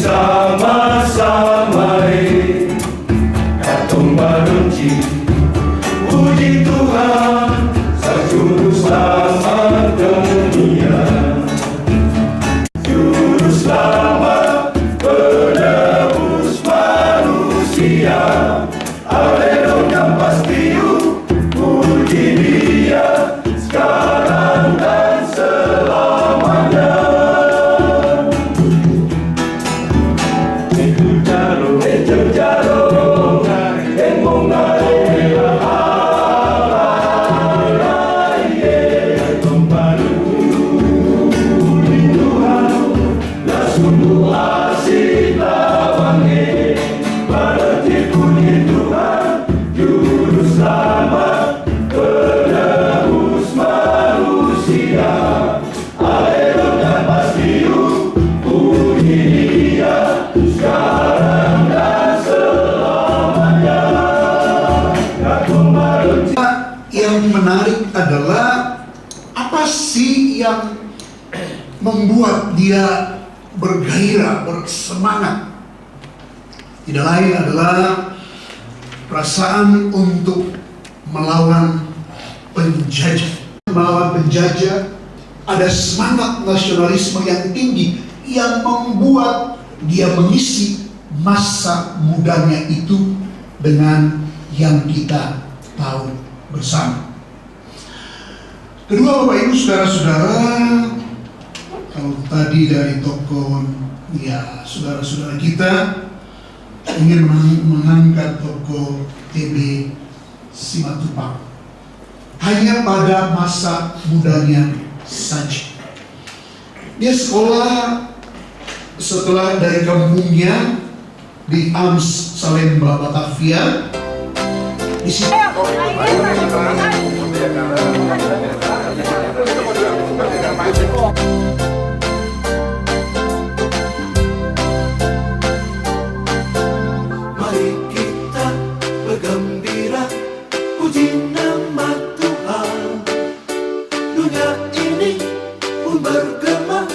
sama-sama katong barunci puji Tuhan Sang Juru Selamat dunia, Juru Selamat penebus manusia. Haleluya pasti puji Dia sekarang dan selamanya. Yang menarik adalah apa sih yang membuat dia bergairah, bersemangat? Tidak lain adalah perasaan untuk melawan penjajah. Melawan penjajah, ada semangat nasionalisme yang tinggi yang membuat dia mengisi masa mudanya itu dengan yang kita tahu bersama. Kedua, Bapak Ibu, saudara-saudara, kalau tadi dari tokoh ya saudara-saudara kita ingin mengangkat tokoh TB Simatupang hanya pada masa mudanya saja. Dia sekolah setelah dari kampungnya di Ams Salemba, Batavia. Di sini Mari kita bergembira, puji nama Tuhan. Dunia ini pun bergema,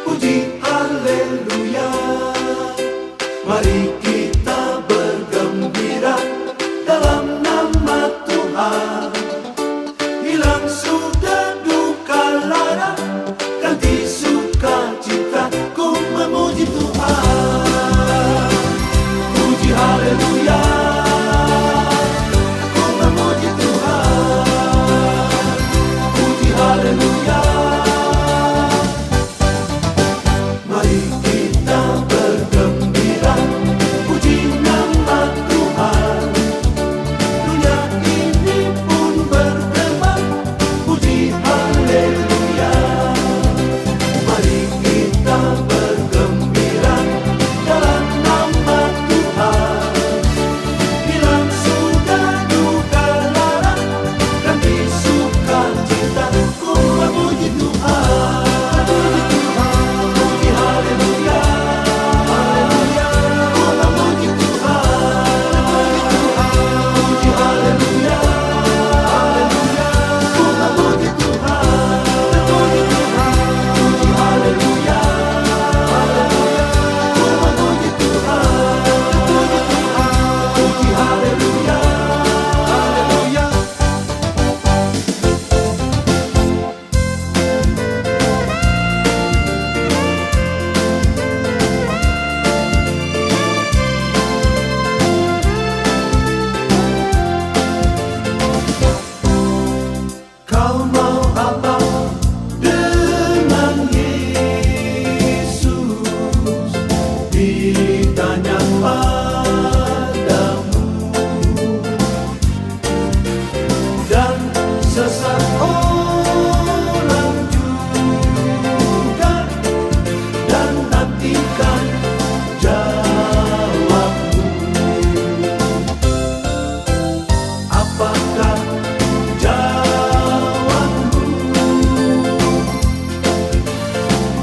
puji haleluya. Mari kita bergembira dalam nama Tuhan. Hilang sudah duka lara, ganti sukacita, ku memuji Tuhan. Puji haleluya, ku memuji Tuhan. Puji haleluya. Mari kita bergembira, puji nama Tuhan. Dunia ini pun bergema, puji haleluya. Mari kita bergembira dalam nama Tuhan. Hilang sudah duka lara, ganti sukacita, ku memuji Tuhan. Puji haleluya, haleluya, ku memuji Tuhan. Puji haleluya, haleluya, ku memuji Tuhan. Puji haleluya, haleluya, ku memuji Tuhan. Puji haleluya, haleluya. Kau mau apa dengan Yesus? Ditanya padamu. Dan seseorang juga, dan nantikan jawabmu. Apakah jawabmu?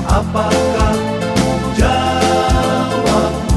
Apakah jawabmu?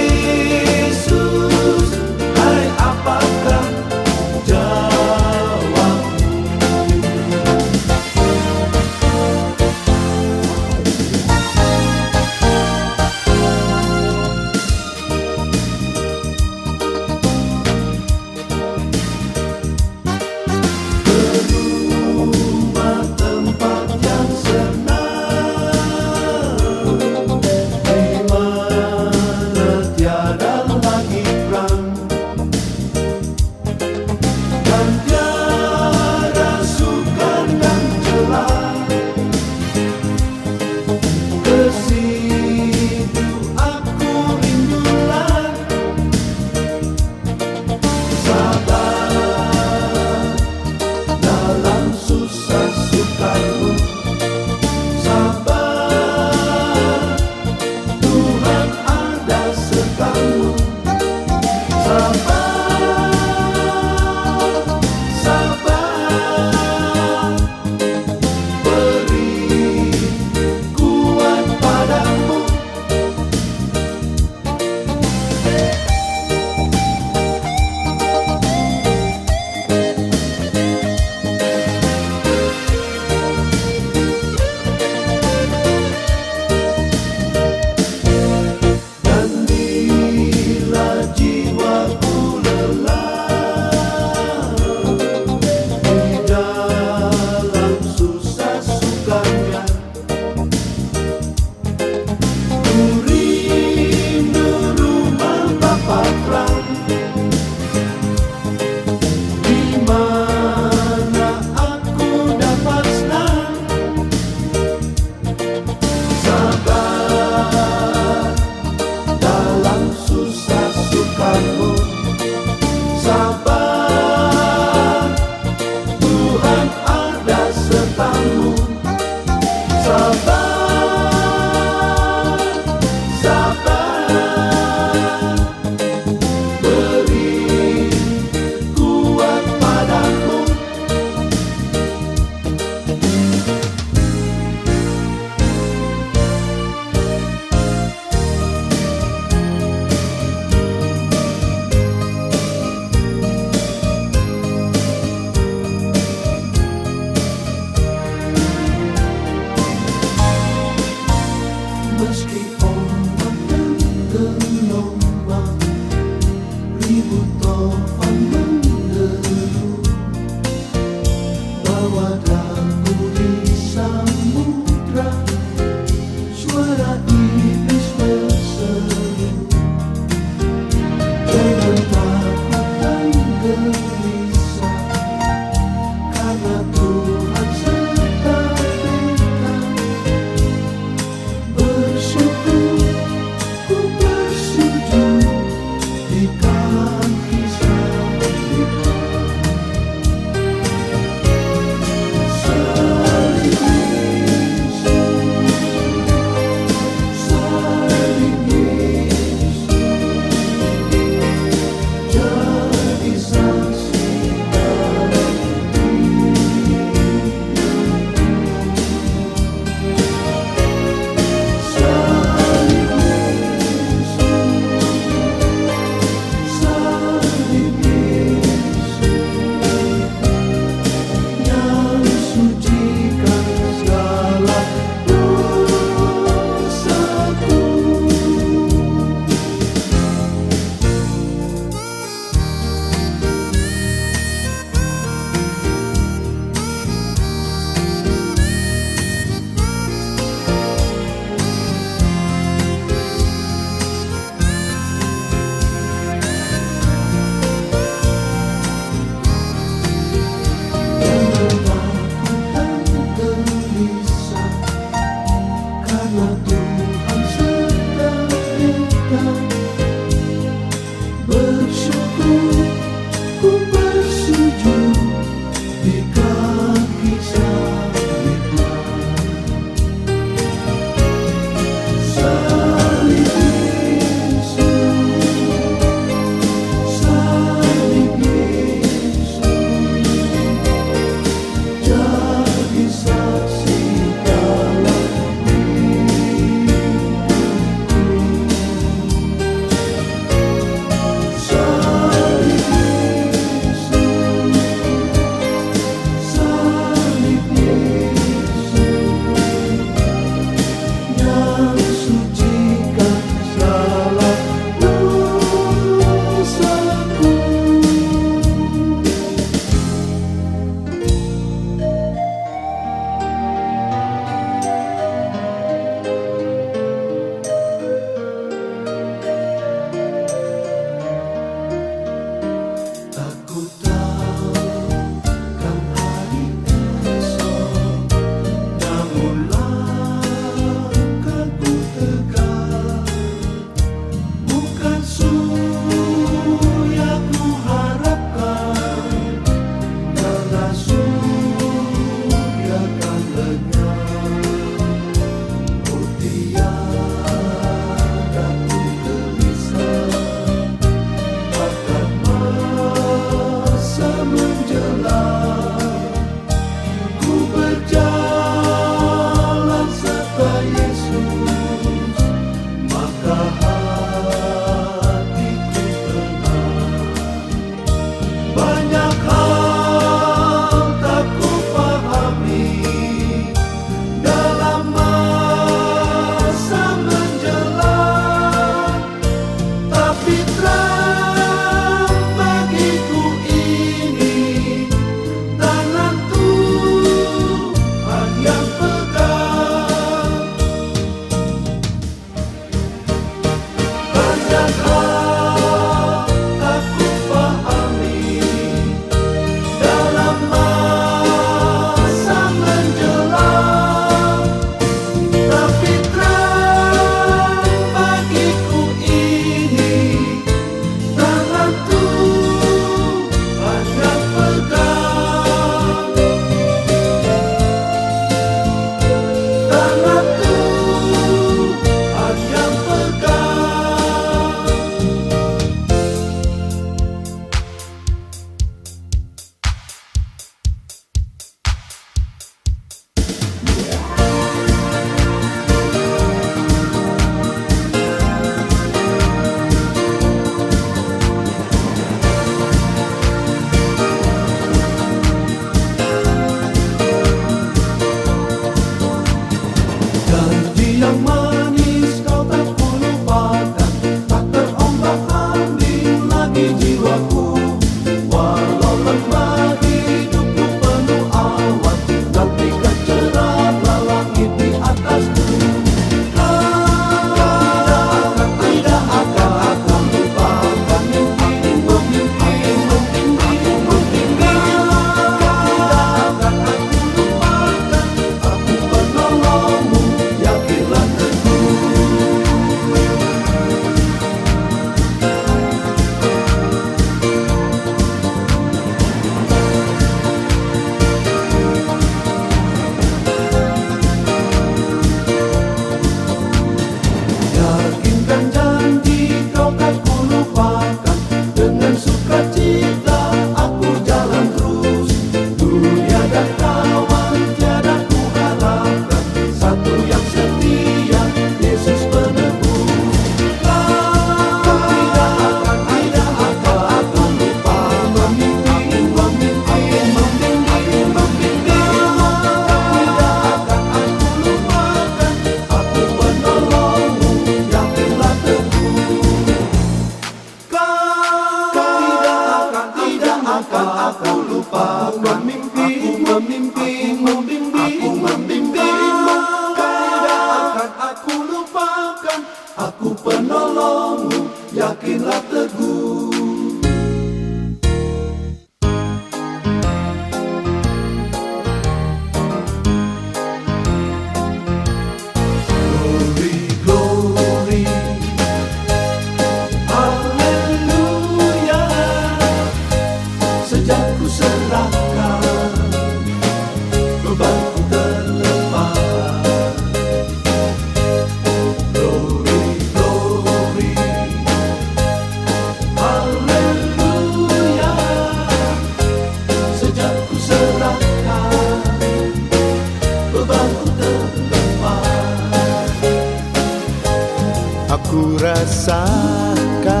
Aku rasakan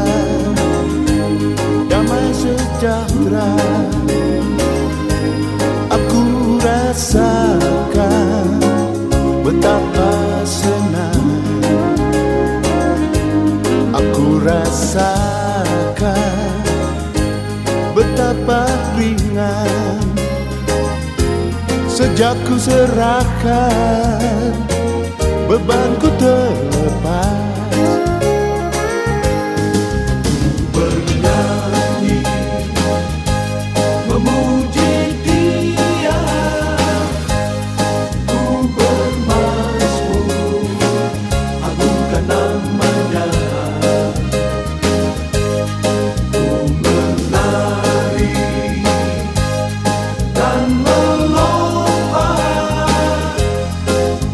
damai sejahtera. Aku rasakan betapa senang. Aku rasakan betapa ringan sejak ku serahkan bebanku terlepas. Bernyanyi memuji Dia, ku bermazmur agungkan nama-Nya. Ku menari dan melompat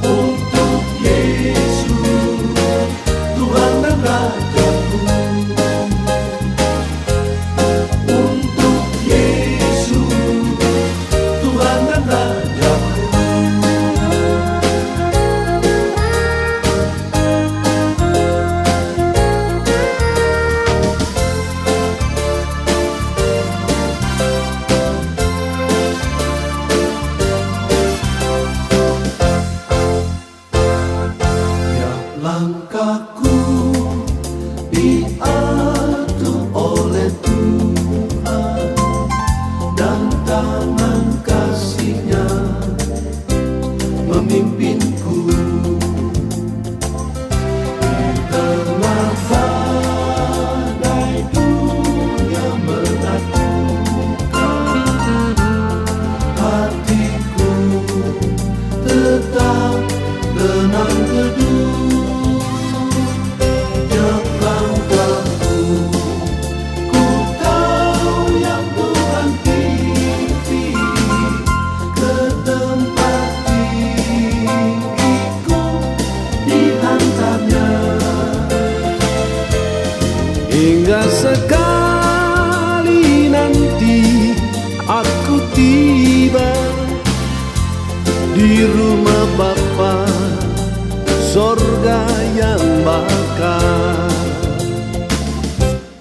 untuk Yesus, Tuhan dan Rajaku. Untuk Yesus, Tuhan dan Rajaku. Tiap langkahku diatur oleh Tuhan, dan tangan kasih-Nya memimpinku. Di tengah badai dunia menakutkan, hatiku tetap tenang teduh. Tiap langkahku, ku tahu yang Tuhan pimpin ke tempat tinggiku dihantarnya. Hingga sekali nanti aku tiba di rumah Bapa, sorga yang bakar.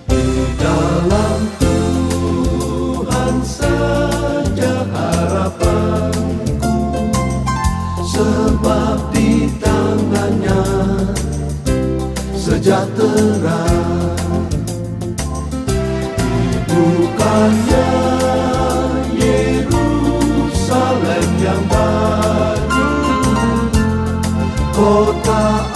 Di dalam Tuhan saja harapanku, sebab di tangan-Nya sejahtera. Bukannya Yerusalem yang baru, kota